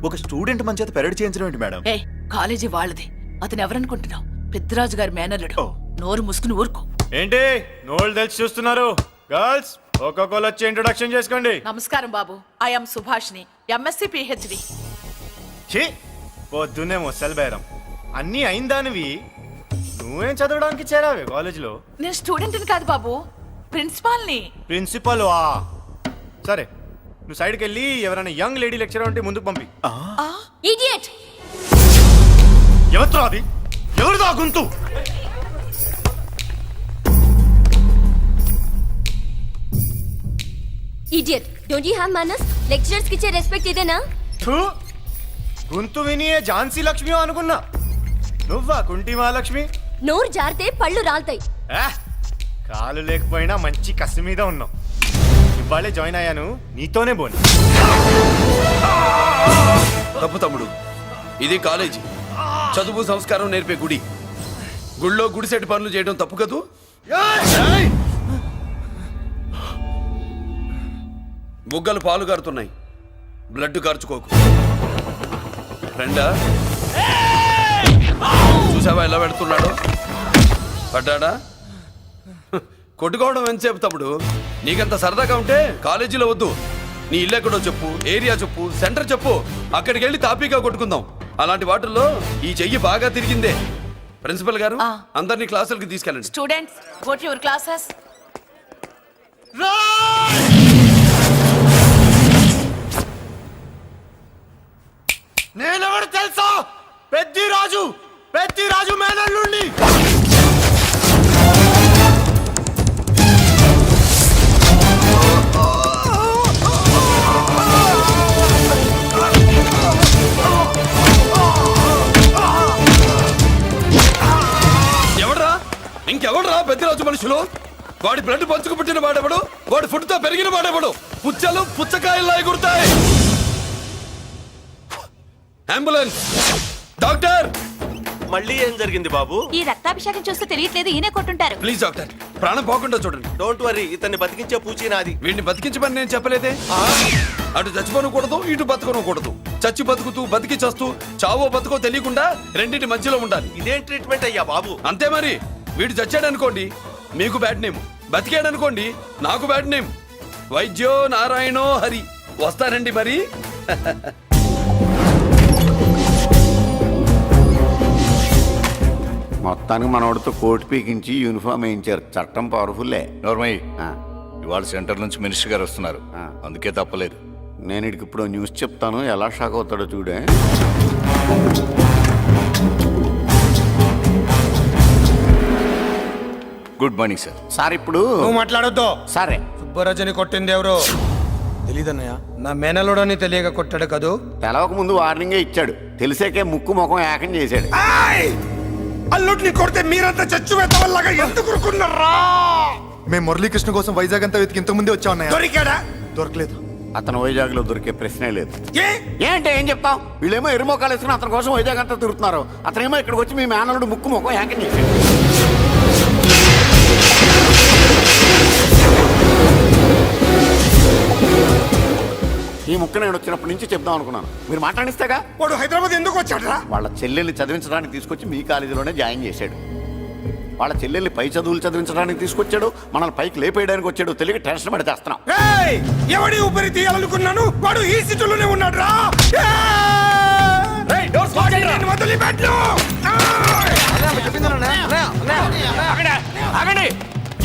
ఒక స్టూడెంట్ మన చేత పెరడ్ చేయించడం ఏంటి మేడం? ఏ కాలేజీ వాళ్ళది, అతను ఎవరనుకుంటున్నావు? పెద్దరాజు గారి మేనల్లుడు. నోరు ముసుకుని ఊరుకో. ఏంటి నోళ్ళు తెలిసి చూస్తున్నారు? గర్ల్స్ ఒక్కొక్కరు వచ్చి ఇంట్రొడక్షన్ చేసుకోండి. నమస్కారం బాబు, ఐఎమ్ సుభాష్ని, ఎంఎస్సి పిహెచ్డి. ఛీ, పొద్దున్నే ముసలి బేరం అన్నీ అయిందానివి. నువ్వేం చదవడానికి చేరావే కాలేజీలో? నేను స్టూడెంట్ని కాదు బాబు, ప్రిన్సిపాల్ని. ప్రిన్సిపల్ వా? సరే, నువ్వు సైడ్కి వెళ్ళి ఎవరైనా యంగ్ లేడీ లెక్చరర్ ఉంటే ముందుకు పంపి. ఇడియట్! ఎవరితో అది? ఎవరిదో ఆ గొంతు? ఇడియట్! డోంట్ యు హావ్ మనస్? లెక్చరర్స్ కి ఇచ్చే రెస్పెక్ట్ ఇదేనా? గొంతు విని ఝాన్సీ లక్ష్మి అనుకున్నా. నువ్వా కుంటి మహాలక్ష్మి? నోరు జారితే పళ్ళు రాల్తాయి. కాలు లేకపోయినా మంచి కసి మీద ఉన్నావు. ఇవాళే జాయిన్ అయ్యాను, నీతోనే బోను. తప్పు తమ్ముడు, ఇది కాలేజీ, చదువు సంస్కారం నేర్పే గుడి. గుళ్ళో గుడిసెట్టి పనులు చేయడం తప్పు కదూ? బుగ్గలు పాలు కారుతున్నాయి, బ్లడ్ కార్చుకోకు. ఫ్రెండా, చూసావా ఎలా పెడుతున్నాడో? పడ్డాడా? కొట్టుకోవడం ఎంతసేపు తమ్ముడు? నీకంత సరదాగా ఉంటే కాలేజీలో వద్దు. నీ ఇల్లు ఎక్కడో చెప్పు, ఏరియా చెప్పు, సెంటర్ చెప్పు, అక్కడికి వెళ్ళి తాపీగా కొట్టుకుందాం. అలాంటి వాటిల్లో ఈ చెయ్యి బాగా తిరిగిందే. ప్రిన్సిపల్ గారు, అందరినీ క్లాసులకి తీసుకెళ్ళండి. Students, go to your classes. నేనెవరు తెలుసా? పెద్దిరాజు, పెద్దిరాజు మేనల్లుండి. ఎవడ్రా? ఇంకెవడ్రా పెద్దిరాజు మనుషులు? వాడి బ్లడ్ పంచుకు పుట్టిన వాడెవడు? వాడి ఫుడ్ తో పెరిగిన వాడెవడు? పుచ్చలు పుచ్చకాయల్లా ఎగురుతాయి. అంబులెన్స్! డాక్టర్! మళ్ళీ ఏం జరిగింది బాబు? ఈ రక్తాభిషేకం చూస్తే తెలియట్లేదు, ఈయనే కొట్టుంటారు. ప్లీజ్ డాక్టర్, ప్రాణం పోకుండా చూడండి. డోంట్ వరీ, ఇతన్ని బతికించే పూచి నాది. వీడిని బతికించమని నేను చెప్పలేదే. అటు చచ్చిపోనకూడదు, ఇటు బతకనకూడదు. చచ్చి బతుకుతూ, బతికి చస్తూ, చావో బతుకో తెలియకుండా రెండింటి మధ్యలో ఉండాలి. ఇదేం ట్రీట్మెంట్ అయ్యా బాబు? అంతే మరి. వీడు చచ్చాడనుకోండి మీకు బ్యాడ్ నేమ్, బతికాడనుకోండి నాకు బ్యాడ్ నేమ్. వైద్యో నారాయణో హరి. వస్తారండి మరి. మొత్తానికి మనోడితో కోట్ పీకించి యూనిఫామ్ వేయించారు. చట్టం పవర్ఫుల్లే. నోర్మయ్య, ఇవాళ సెంటర్ నుంచి మినిస్టర్ గారు వస్తున్నారు, అందుకే తప్పలేదు. నేను ఇడికి ఇప్పుడు న్యూస్ చెప్తాను, ఎలా షాక్ అవుతాడో చూడే. Good morning sir. సార్ ఇప్పుడు నువ్వు మాట్లాడొద్దు. సరే, సుబ్బరాజుని కొట్టింది ఎవరు? తెలీదన్నయ్య. నా మేనలోడని తెలియక కొట్టాడు కదూ. తెలవక ముందు వార్నింగే ఇచ్చాడు, తెలిసాకే ముక్కు ముఖం ఏకం చేశాడు. అల్లుడిని కొడితే మీరంతా చచ్చువేతవల్లాగా ఎందుకు ఊరుకున్నారా? మేము మురళీకృష్ణ కోసం వైజాగ్ అంతా వెతికి ఇంతకు ముందే వచ్చా ఉన్నాయా? దొరికాడా? దొరకలేదు. అతను వైజాగ్ లో దొరికే ప్రశ్నే లేదు. ఏ? ఏంటే ఏం చెప్తాం? వీళ్ళేమో ఎరుమోకాలు వేసుకుని అతని కోసం వైజాగ్ అంతా తిరుగుతున్నారు. అతనేమో ఇక్కడికి వచ్చి మీ మేనలుడు ముక్కు ముఖం ఏకం చేశాడు. ఈ ముక్క నేను వచ్చినప్పటి నుంచి చెప్దాం అనుకున్నాను, మీరు మాట్లాడిస్తేగా. వాడు హైదరాబాద్ ఎందుకు వచ్చాడరా? వాళ్ళ చెల్లెల్ని చదివించడానికి తీసుకొచ్చి మీ కాలేజీలోనే జాయిన్ చేశాడు. వాళ్ళ చెల్లెల్ని పై చదువులు చదివించడానికి తీసుకొచ్చాడు, మనల్ని పైకి లేపేయడానికి వచ్చాడు. తెలియక టెన్షన్ పడి చేస్తున్నాం. ఎవడి ఊపిరి తీయాలనుకున్నాను, వాడు ఈ సిటీలోనే ఉన్నాడు రా.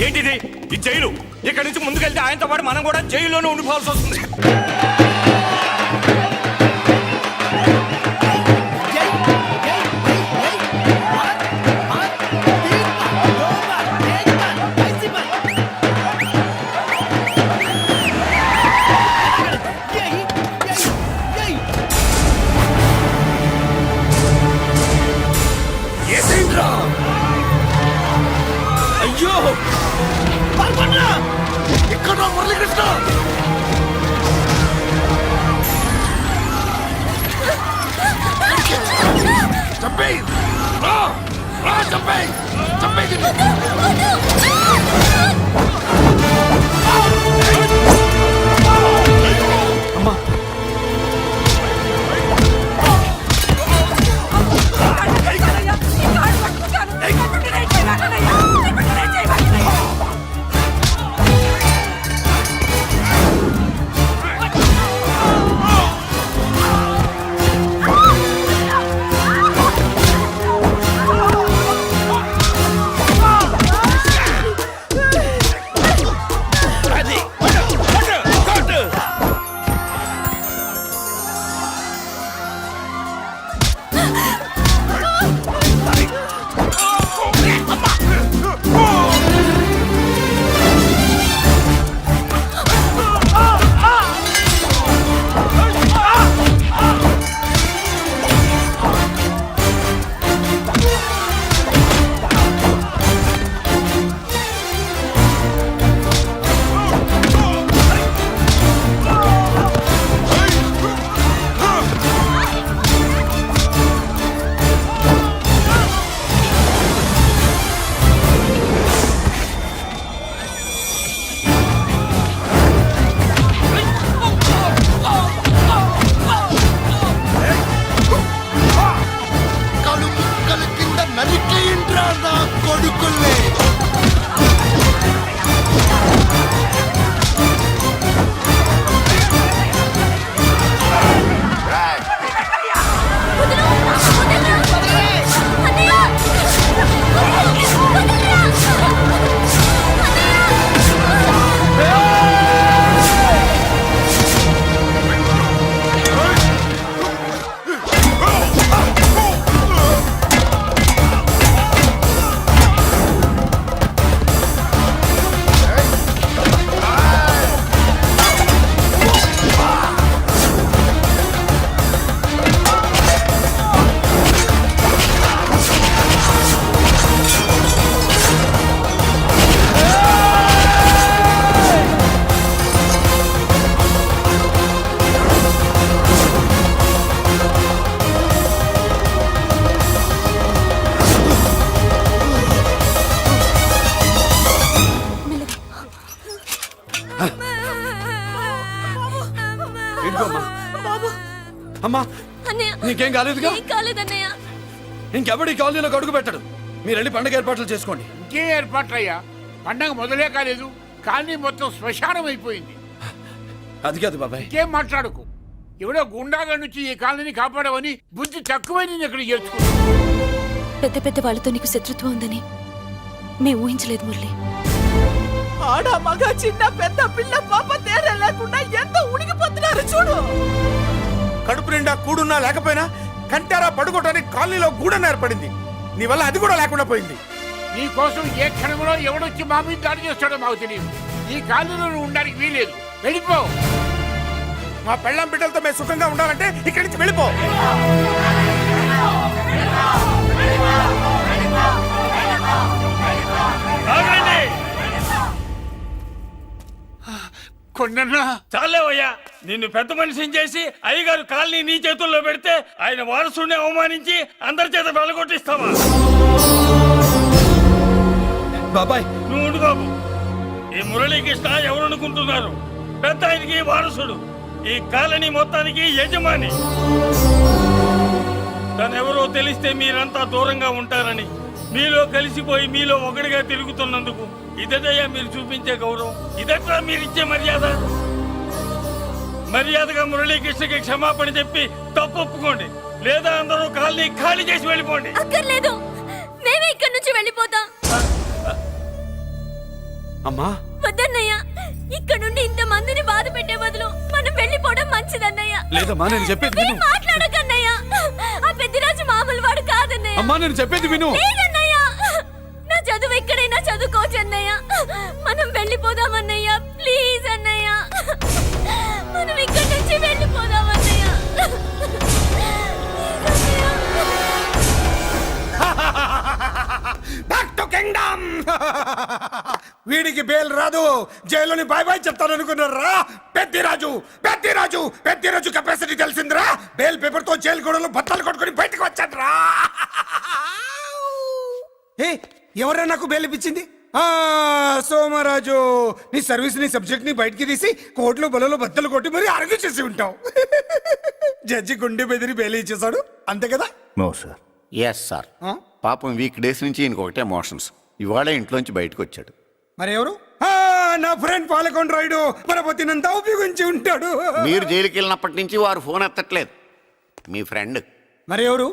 ఏంటిది ఈ జైలు? ఇక్కడి నుంచి ముందుకెళ్తే ఆయనతో పాటు మనం కూడా జైల్లోనే ఉండిపోవాల్సి వస్తుంది. అయ్యో ఇక్కడ మురళీకృష్ణ ఇదిగోమ్మా. బాబు అమ్మా అన్నయ్య నీకేం కాలేదుగా? ఏం కాలేదన్నయ్య. ఇంకెవడి కాలనీలో అడుగు పెట్టడు. మీరు వెళ్ళి పండగ ఏర్పాట్లు చేసుకోండి. ఇంకే ఏర్పాట్లయ్యా? పండగ మొదలే కాలేదు, కాలనీ మొత్తం శ్మశానం అయిపోయింది. అది కాదు బాబాయ్. ఇంకేం మాట్లాడుకు. ఎవడో గుండాగా నుంచి ఈ కాలనీని కాపాడవని బుద్ధి తక్కువై నేను ఇక్కడ చేర్చుకున్నాను. పెద్ద పెద్ద వాళ్ళతో నీకు శత్రుత్వం ఉందని మేము ఊహించలేదు మురళి. ఆడ మగ చిన్న పెద్ద పిల్ల పాప తేడా లేకుండా ఎంత ఉడికిపోతున్నారు చూడు. కడుపు నిండా కూడున్నా లేకపోయినా కంటారా పడుకోవటానికి కాలనీలో గూడన ఏర్పడింది. నీ వల్ల అది కూడా లేకుండా పోయింది. నీ కోసం ఏ క్షణంలో ఎవడొచ్చి మా మీద దాడి చేస్తాడో మాకు తెలియదు. ఈ కాలనీలో నువ్వు ఉండడానికి వీలేదు. వెళ్ళిపో. మా పెళ్ళాం బిడ్డలతో మేము సుఖంగా ఉండాలంటే ఇక్కడి నుంచి వెళ్ళిపో. ఆగండి. కొండన్నా చాలేవయ్యా, నిన్ను పెద్ద మనిషిని చేసి అయ్యగారు కాలనీ నీ చేతుల్లో పెడితే ఆయన వారసుని అవమానించి అందరి చేత వెళ్ళగొట్టిస్తావా? బాబాయ్ నువ్వు ఉండు బాబు. ఈ మురళీకృష్ణ ఎవరు అనుకుంటున్నారు? పెద్ద ఆయనకి వారసుడు, ఈ కాలనీ మొత్తానికి యజమాని. తనెవరో తెలిస్తే మీరంతా దూరంగా ఉంటారని మీలో కలిసిపోయి మీలో ఒకటిగా తిరుగుతున్నందుకు ఇదటయ్యా మీరు చూపించే గౌరవం, ఇదట్లా మీరిచ్చే మర్యాద. మర్యాదగా మురళీకృష్ణకి క్షమాపణ చెప్పి తప్పు ఒప్పుకోండి, లేదా అందరూ కాలనీ ఖాళీ చేసి వెళ్ళిపోండి. అక్కర్లేదు, మేమే ఇక్కడి నుంచి వెళ్ళిపోతాం. అమ్మా వద్దన్నయ్య, ఇక్కడ నుండి ఇంత మందిని బాధ పెట్టే బదులు మనం వెళ్ళిపోవడం మంచిదన్నయ్య. లేదమ్మా, నేను చెప్పేది ఏం విను. మాట్లాడకన్నయ్య, ఆ పెద్దిరాజు మామూలు వాడు కాదన్నయ్య. అమ్మా నేను చెప్పేది విను. లేదన్నయ్య, నా చదువు ఎక్కడైనా చదువుకోవచ్చు అన్నయ్య. మనం వెళ్ళిపోదామన్నయ్య, ప్లీజ్ అన్నయ్య. మనం ఇక్కడి నుంచి వెళ్ళిపోదామన్నయ్య. Back to kingdom. వీడికి బెయిల్ రాదు, జైల్లోని బాయ్ బాయ్ చెప్తాను అనుకున్నారా? పెద్దిరాజు పెద్దిరాజు పెద్దిరాజు కెపాసిటీ తెలిసిందిరా. బెయిల్ పేపర్ తో జైలు గోడలు బత్తలు కొట్టుకుని బయటకు వచ్చాడ్రా. ఏ ఎవరైనా నాకు బెయిల్ ఇప్పించింది? సోమరాజు, నీ సర్వీస్ ని సబ్జెక్ట్ ని బయటికి తీసి కోర్టులో బలలో బద్దలు కొట్టి మరి అరెస్ట్ చేసి ఉంటావు. జడ్జి గుండె బెదిరి బెయిల్ ఇచ్చేసాడు, అంతే కదా? No sir. Yes sir. పాపం వీక్ డేస్ నుంచి ఈయనకు ఒకటే మోషన్స్. ఇవాళ ఇంట్లోంచి బయటకు వచ్చాడు. మరి ఎవరు? నా ఫ్రెండ్ పాలకొండ రాయుడు పరపతినంతా ఉపయోగించి ఉంటాడు. మీరు జైలుకి వెళ్ళినప్పటి నుంచి వారు ఫోన్ ఎత్తట్లేదు. మీ ఫ్రెండ్. మరి ఎవరు?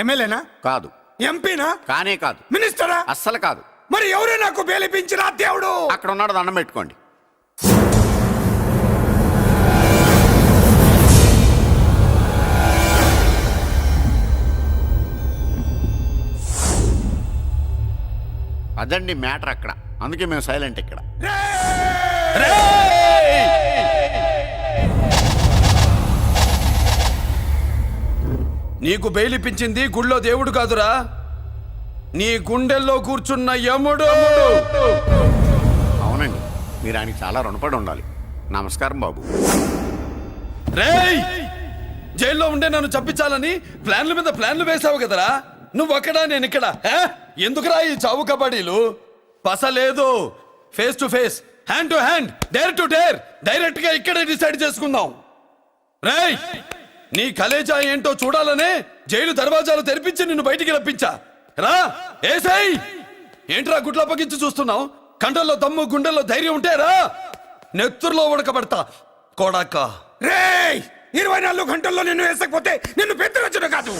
ఎమ్మెల్యేనా? కాదు. ఎంపీనా? కానే కాదు. మినిస్టరా? అస్సలు కాదు. మరి ఎవరు నాకు బేలిపించిన దేవుడు? అక్కడ ఉన్నాడు, దండం పెట్టుకోండి. అదండి మ్యాటర్ అక్కడ. అందుకే మేము సైలెంట్ ఇక్కడ. నీకు బెయిలిపించింది గుళ్ళో దేవుడు కాదురా, నీ గుండెల్లో కూర్చున్న యముడు. అవునండి, మీరు ఆయనకి చాలా రుణపడి ఉండాలి. నమస్కారం బాబు. రేయ్, జైల్లో ఉండే నన్ను చంపించాలని ప్లాన్ల మీద ప్లాన్లు వేసావు కదరా. నువ్వు అక్కడా నేను ఇక్కడ. ఎందుకురా ఈ చావు కబడ్డీలు? పస లేదు, face to face, hand to hand, dare to dare, direct గా ఇక్కడే డిసైడ్ చేసుకుందాం. రేయ్, నీ కలేజా ఏంటో చూడాలనే జైలు దర్వాజాలు తెరిపించి నిన్ను బయటికి రప్పించా. రా ఏసై. ఏంట్రా గుడ్ల పగించి చూస్తున్నావు? కండల్లో దమ్ము గుండెల్లో ధైర్యం ఉంటే రా, నెత్తుర్లో ఉడకబడతా కొడాక. రేయ్, 24 గంటల్లో నిన్ను వేసకపోతే నిన్ను పెద్దరొచ్చును కాదు.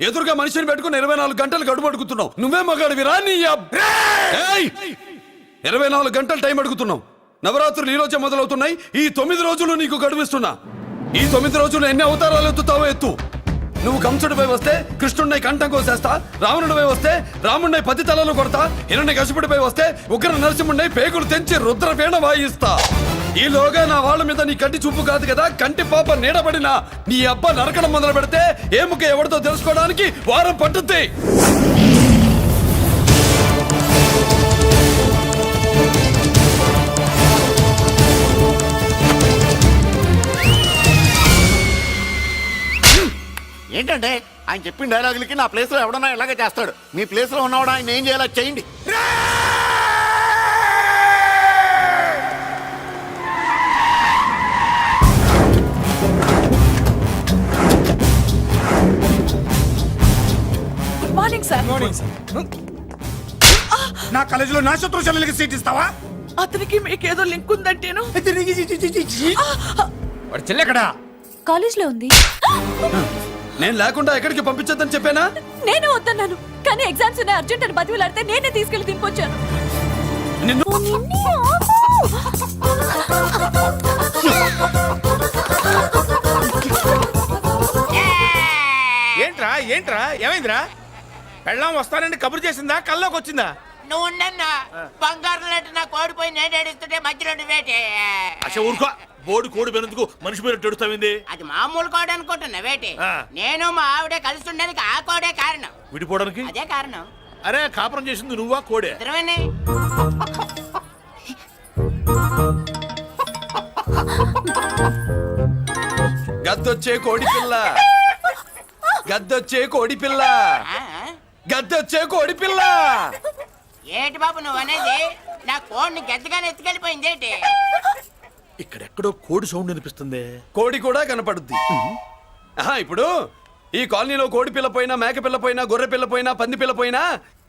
ఎదురుగా మనిషిని పెట్టుకుని 24 గంటలు గడుపు అడుగుతున్నావు. నువ్వే మగాడివిరా నీ 24 గంటలు టైం అడుగుతున్నావు. నవరాత్రులు ఈ రోజే మొదలవుతున్నాయి. ఈ 9 రోజులు నీకు గడువిస్తున్నా. ఈ 9 రోజులు ఎన్ని అవతారాలు ఎత్తుతావో ఎత్తు. నువ్వు కంసుడిపై వస్తే కృష్ణుడిని కంఠం కోసేస్తా, రావణుడిపై వస్తే రాముడిని 10 తలలు కొడతా, హిరణ్యకశిపుడిపై వస్తే ఉగ్ర నరసింహుడిని పేగులు తెంచి రుద్రవీణ వాయిస్తా. ఈలోగా నా వాళ్ళ మీద నీ కంటి చూపు కాదు కదా, కంటి పాప నీడబడిన నీ అబ్బ నరకడం మొదలు పెడితే ఏముక ఎవరితో తెలుసుకోవడానికి వారం పట్టుద్ది. ఏంటంటే ఆయన చెప్పిన డైలాగులకి నా ప్లేస్లో ఎవడన్నా ఇలాగే చేస్తాడు. మీ ప్లేస్లో ఉన్నవాడు ఆయన ఏం చేయాలో చేయండి. నా కాలేజీలో నా శత్రు చెల్లెలకి సీట్ ఇస్తావా? అతనికి మీకేదో లింక్ ఉందంటేను. వాడి చెల్లెక్కడా? కాలేజ్ లో ఉంది. నేను లేకుండా ఎక్కడికి పంపించొద్దని చెప్పానా? నేను వద్దన్నాను, కానీ ఎగ్జామ్స్ ఉన్నాయి అర్జెంట్ అని బతిలాడితే నేనే తీసుకెళ్లి దింపొచ్చాను. నిన్ను ఏంట్రా ఏంట్రా ఏమైందిరా? పెళ్ళాం వస్తానండి కబురు చేసిందా, కల్లోకి వచ్చిందా? నువ్వు ఉండన్నా బంగారం లాంటి నా కోడిపోయి నేను ఏడుస్తుంటే మధ్యలో నువ్వేటే. అసలు ఊరుకో, బోర్డు కోడి పెనందుకు మనిషి పేరు ఎడుస్తావింది. అది మామూలు కోడి అనుకుంటున్నా వేటి. ఆ. నేను మా ఆవిడే కలిసి ఉండడానికి ఆ కోడే కారణం. విడిపోవడానికి? అదే కారణం. అరే కాపురం చేసింది నువ్వా కోడే? ఇద్దరమేనే. గద్దొచ్చే కోడి పిల్ల, గద్దొచ్చే కోడి పిల్ల, ఆ? గద్దొచ్చే కోడి పిల్ల. ఏటి బాబు నువ్వు అనేది? నా కోడిని గద్దగానే ఎత్తుకెళ్ళిపోయింది ఏంటి? ఇక్కడెక్కడో కోడి సౌండ్ అనిపిస్తుంది. కోడి కూడా కనపడుద్ది. ఆహా, ఇప్పుడు ఈ కాలనీలో కోడి పిల్ల పోయినా, మేక పిల్ల పోయినా, గొర్రె పిల్ల పోయినా, పంది పిల్ల పోయినా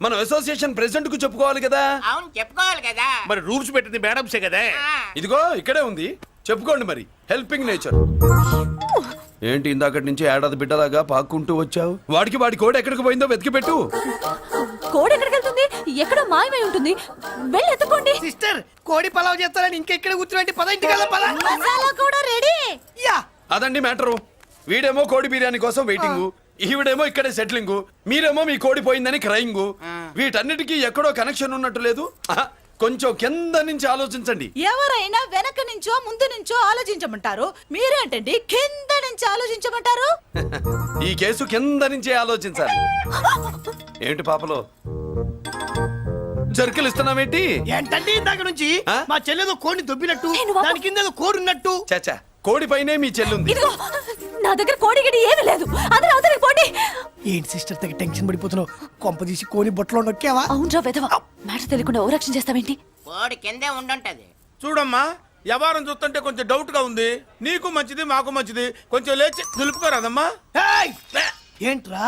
మనం అసోసియేషన్ ప్రెసిడెంట్ కు చెప్పుకోవాలి కదా. అవును చెప్పుకోవాలి కదా. మరి రూల్స్ పెట్టింది మేడంసే కదా. ఆ. ఇదిగో ఇక్కడే ఉంది, చెప్పుకోండి మరి. Helping nature. ఏంటి ఇందాకటి నుంచి ఏడాది బిడ్డలాగా పాక్కుంటూ వచ్చావు? వాడికి వాడి కోడి ఎక్కడికి పోయిందో వెతికి పెట్టు. కోడి ఎక్కడికి వెళ్తుంది? ఎక్కడో మాయమై ఉంటుంది, వెళ్ళి ఎత్తుకోండి. సిస్టర్, కోడి పలావ్ చేస్తారని ఇంకెక్కడ కూర్చోండి. పద ఇంటికి పద. మసాలా కూడా రెడీ. అదండి మ్యాటరు. వీడేమో కోడి బిర్యానీ కోసం వెయిటింగ్, ఈవిడేమో ఇక్కడే సెటిలింగ్, మీరేమో మీ కోడి పోయిందని క్రయింగ్. వీటన్నిటికీ ఎక్కడో కనెక్షన్ ఉన్నట్టు లేదు. ఆహా, కొంచెం కింద నుంచి ఆలోచించండి. ఎవరైనా వెనక నుంచో ముందు నుంచో ఆలోచించమంటారు, మీరేంటండి కింద నుంచి ఆలోచించమంటారు? ఈ కేసు కింద నుంచే ఆలోచించాలి. ఏంటి పాపలో జర్కలు ఇస్తున్నావేంటి? ఏంటండి ఇందాక నుంచి ఆ? మా చెల్లెదో కోడిని దొబ్బినట్టు, నేను బాబు- దాని కింద కోడి ఉన్నట్టు. చాచా, కోడి పైనే మీ చెల్లుంది. ఇదిగో నా దగ్గర కోడి గిడి ఏమీ లేదు, అందరూ అవతలికి పోండి. ఏంటి సిస్టర్ తెగ టెన్షన్ పడిపోతున్నావు? కొంప తీసి కోని బొట్టలో నొక్కావా? అవునరా వెధవ, మ్యాటర్ తెలియకుండా ఓ రక్షణ చేస్తావేంటి? కోడి కిందే ఉండుంటది. చూడమ్మా, వ్యవహారం చూస్తుంటే కొంచెం డౌట్ గా ఉంది. నీకు మంచిది మాకు మంచిది, కొంచెం లేచి నిలుపుకోరాదమ్మా. ఏంట్రా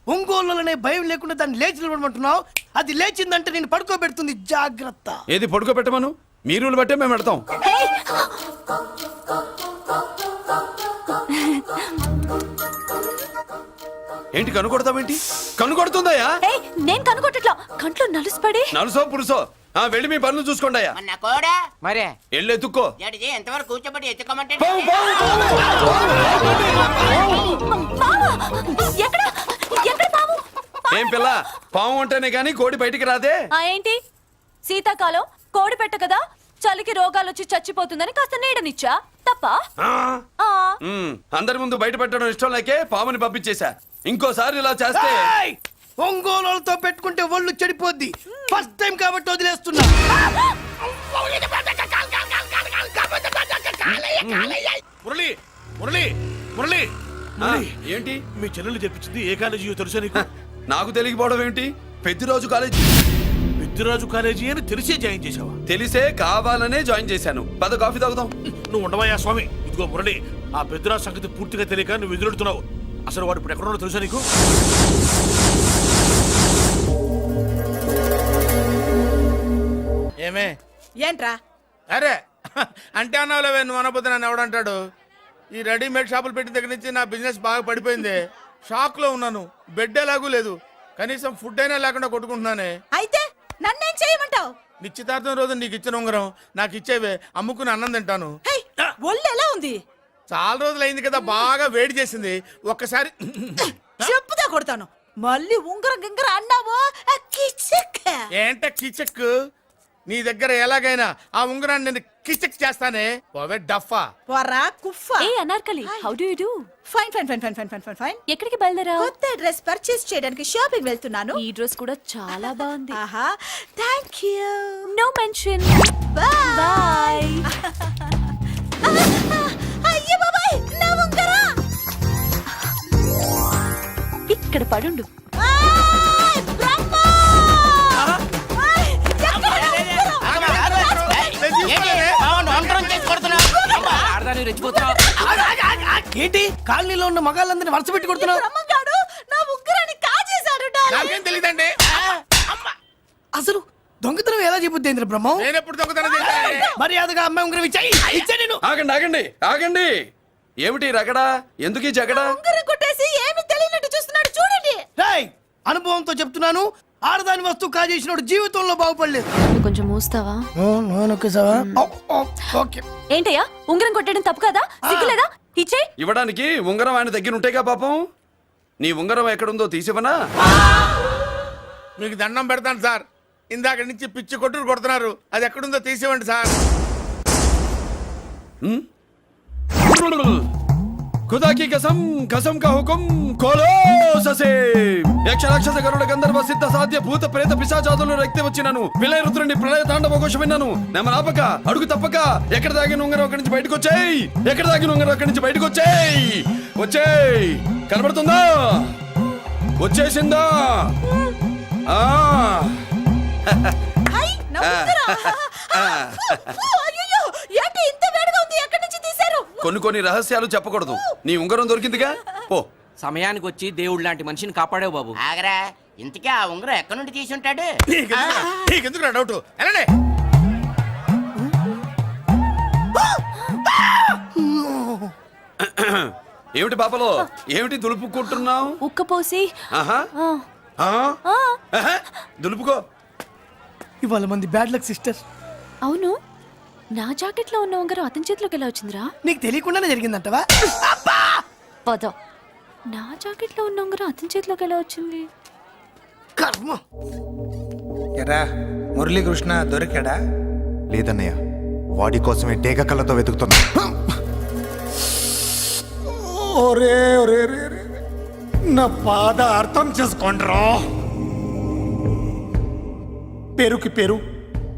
ఒంగోలులోనే భయం లేకుండా దాన్ని లేచి నిలబడమంటున్నావు? అది లేచిందంటే నేను పడుకోబెడుతుంది, జాగ్రత్త. ఏది పడుకోబెట్టమను, మీ రూల్ బట్టే మేము పెడతాం. ఏంటి కనుకొడతావేంటి? కనుకొడుతుందయ్యా? ఏయ్, నేను కనుగొట్టట్లా, కంట్లో నలుసుపడి. నలుసో పురుసో వెళ్ళి మీ పనులు చూసుకోండి అయ్యా. మన కోడా మరే వెళ్ళి ఎత్తుక్కో. జడిజీ ఎంతవరకు కూర్చోబెట్టి ఎత్తుకోమంటే పాము! ఎక్కడ ఎక్కడ పాము? ఏం పిల్ల, పాము అంటేనే గాని కోడి బయటికి రాదే. ఆ ఏంటి, శీతాకాలం కోడి పెట్ట కదా, చలికి రోగాలు వచ్చి చచ్చిపోతుందని కాస్త నీడనిచ్చా, తప్ప? ఆ? ఆ, అందరి ముందు బయట పెట్టడం ఇష్టం లేకే పాముని పంపించేశా. ఇంకోసారి ఇలా చేస్తే ఒంగోలుతో పెట్టుకుంటే ఒళ్ళు చెడిపోద్ది. ఫస్ట్ టైం కాబట్టి వదిలేస్తున్నా. మురళి మురళి మురళి ఆ, ఏంటి మీ చెల్లెలు చెప్పించింది ఏ కాలేజీ తెలుసా నీకు? నాకు తెలియకపోవడం ఏంటి? పెద్దిరాజు కాలేజీ. పెద్దిరాజు కాలేజీ అని తెలిసే జాయిన్ చేసావా? తెలిసే కావాలనే జాయిన్ చేశాను. పద కాఫీ తాగుదాం. నువ్వు ఉండవయ్యా స్వామి. ఇదిగో మురళి, ఆ పెద్దిరాజు సంగతి పూర్తిగా తెలియక నువ్వు ఎదురెడుతున్నావు. అసలు వాడు ఇప్పుడు ఎక్కడున్నాడో తెలుసా నీకు? ఏమే ఏంట్రా? అరే అంటే అన్నావులేవే, నువ్వు అనబోతే నన్ను ఎవడంటాడు? ఈ రెడీమేడ్ షాపులు పెట్టిన దగ్గర నుంచి నా బిజినెస్ బాగా పడిపోయింది. షాక్ లో ఉన్నాను, బెడ్ ఎలాగూ లేదు, కనీసం ఫుడ్ అయినా లేకుండా కొట్టుకుంటున్నానే. అయితే నన్నేం చేయమంటావు? నిశ్చితార్థం రోజు నీకు ఇచ్చిన ఉంగరం నాకు ఇచ్చేవే, అమ్ముకుని అన్నం తింటాను. హే, ఒళ్ళు ఎలా ఉంది? చాలా రోజులు అయింది కదా, బాగా వేడి చేసింది. ఒక్కసారి చెప్పుదా కొడతాను. మళ్ళీ ఉంగరం గింగర అన్నావో ఏంట కిచక్? నీ దగ్గర ఎలాగైనా ఆ ఉంగరాన్ని నేను కిచక్ చేస్తానే. పోవే డఫా. పోరా కుఫ్ఫా. ఏ Anarkali, how do you do? Fine fine fine fine fine fine fine fine. ఎక్కడికి బయలుదేరా? కొత్త డ్రెస్ పర్చేస్ చేయడానికి షాపింగ్ వెళ్తున్నాను. ఈ డ్రెస్ కూడా చాలా బాగుంది. ఆహా, thank you. No mention. Bye. Bye. అయ్యో బాబాయ్, నా ఉంగరం. ఇక్కడ పడుండు. ఆయ్, బ్రహ్మ! ఆయ్, ఎక్కడ నా ఉంగరం? ఏంటి కాలనీలో ఉన్న మగాళ్ళందరినీ వరుస పెట్టి కొడుతున్నావు? బ్రహ్మంగాడు నా ఉంగరాన్ని కాజేశాడు డార్లింగ్. నాకేం తెలియదండి. అసలు దొంగతనం ఎలా చెబుద్ది బ్రహ్మం? నేను ఎప్పుడు దొంగతనం చేశాను? మర్యాదగా అమ్మాయి ఉంగరం ఇచ్చాయి నేను. ఆగండి ఆగండి ఆగండి ఏమిటి రగడా ఎందుకు ఈ జగడా ఉంగరం కొట్టేసి ఏమి తెలియనట్టు చూస్తున్నాడు చూడండి. రేయ్, అనుభవంతో చెప్తున్నాను, ఆడదాని వస్తువు కాజేసినోడు జీవితంలో బాగుపడలేదు. కొంచెం మూస్తావా? ఓకే. ఏంటయ్యా ఉంగరం కొట్టడం తప్పు కదా? సిగ్గులేదా? ఇచ్చే. ఇవ్వడానికి ఉంగరం ఆయన దగ్గర ఉంటేగా పాపం. నీ ఉంగరం ఎక్కడుందో తీసివనా? మీకు దండం పెడతాను సార్, ఇందాక నుంచి పిచ్చి కొట్టుడు కొడుతున్నారు, అది ఎక్కడుందో తీసివ్వండి సార్. खुदा की कसम कसम का हुकुम खोलो ससे యక్ష రాక్షస గరుడ గంధర్వ సిద్ధ సాధ్య భూత ప్రేత పిశాచాదులు రక్తి వచ్చినాను విలయ రుద్రుని ప్రళయ తాండవ ఘోషం విన్నాను నెమలాపక అడుగు తప్పక ఎక్కడ దాగిన ఉంగరం అక్కడి నుంచి బయటకు వచ్చేయ్ ఎక్కడ దాగిన ఉంగరం అక్కడి నుంచి బయటకు వచ్చేయ్ వచ్చేయ్ కనబడుతుందా వచ్చేసిందా ఆ హై నవ్వుతురా. అయ్యో ఏంటి ఇంత వేడిగా ఉంది? ఎక్కడి నుంచి తీశారు? కొన్ని రహస్యాలు చెప్పకూడదు. నీ ఉంగరం దొరికిందిగా పో. సమయానికి వచ్చి దేవుడు లాంటి మనిషిని కాపాడావు బాబు. ఆగరా, ఇంతకీ ఆ ఉంగరం ఎక్కడి నుండి తీసి ఉంటాడు? నీకెందుకు డౌట్? వెళ్ళండి. ఏమిటి పాపలో ఏమిటి దులుపుకుంటున్నావు? ఉక్కపోసి. ఆహా ఆహా, దులుపుకో. ఇవాళ మంది బ్యాడ్ లక్ సిస్టర్. అవును, నా జాకెట్ లో ఉన్న ఉంగరం అతని చేతిలోకి ఎలా వచ్చిందిరా? నీకు తెలియకుండానే జరిగిందంటవా? పద. నా జాకెట్ లో ఉన్న ఉంగరం అతని చేతిలోకి ఎలా వచ్చింది? కర్మ. ఎరా మురళీకృష్ణ దొరికాడా? లేదన్నయ్య, వాడి కోసమే డేగ కళ్ళతో వెతుకుతున్నా. ఒరే ఒరే రే రే. నా బాధ అర్థం చేసుకోండిరా. పేరుకి పేరు,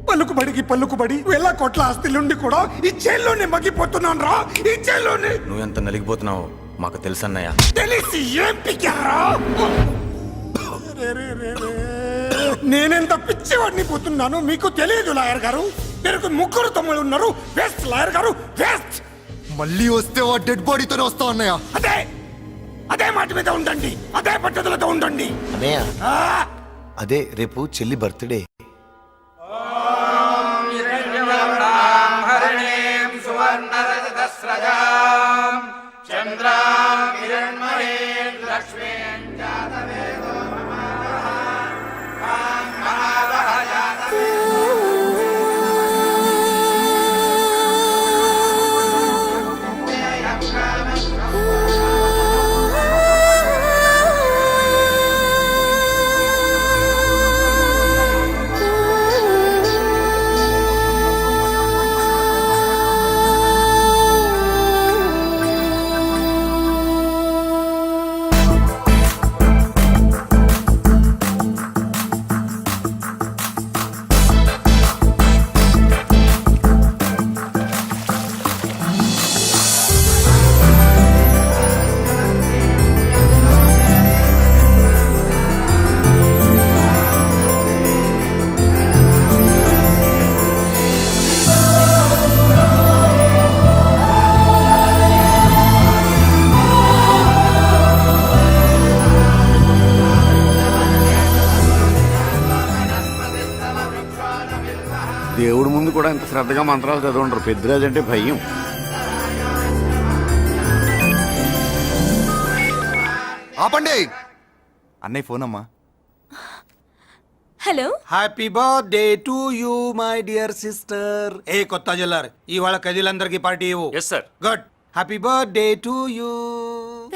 పలుకుబడికి పలుకుబడి వేల కోట్ల ఆస్తిలుండి కూడా ఈ జైల్లోనే మగ్గిపోతున్నాను రా. ఈ జైల్లోనే. నువ్వెంత నలిగిపోతున్నావు మాకు తెలుసన్నయ్య. తెలిసి ఏం పిక్కారా? నేనెంత పిచ్చివాడిని పోతున్నాను మీకు తెలియదు లాయర్ గారు. పేరుకు ముగ్గురు తమ్ముళ్ళు ఉన్నారు. వేస్ట్ లాయర్ గారు, వేస్ట్. మళ్ళీ వస్తే ఆ డెడ్ బాడీతోనే వస్తావు అన్నయ్య. అదే అదే మాట మీద ఉండండి, అదే పట్టుదలతో ఉండండి. అన్నయ్య ఆ! అదే రేపు చెల్లి బర్త్డే. దేవుడి ముందు కూడా ఇంత శ్రద్ధగా మంత్రాలు చదవంటారు. పెద్దరాజు అంటే భయం. ఆపండి. అన్నయ్య ఫోన్ అమ్మా. Hello. Happy birthday to you my dear sister. ఏ కొత్త జల్లర్, ఇవాళ కదిలందరికీ పార్టీ ఇవ్వు. Yes sir. Good. Happy birthday to you.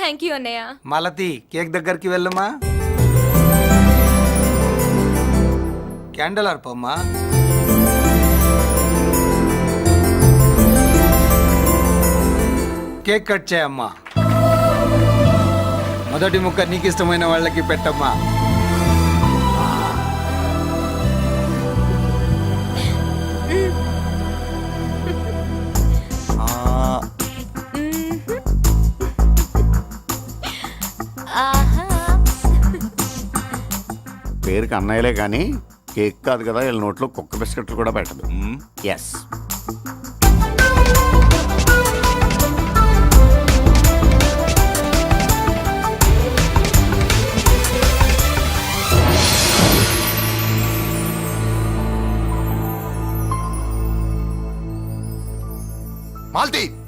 Thank you అన్నయ్య. మాలతి, కేక్ దగ్గరికి వెళ్ళమ్మా. క్యాండల్ అర్పమ్మా. కేక్ కట్ చేయమ్మా. మొదటి ముక్క నీకు ఇష్టమైన వాళ్ళకి పెట్టమ్మా. పేరుకి అన్నయ్యలే కానీ కేక్ కాదు కదా, వీళ్ళ నోట్లో కుక్క బిస్కెట్లు కూడా పెట్టదు. ఎస్.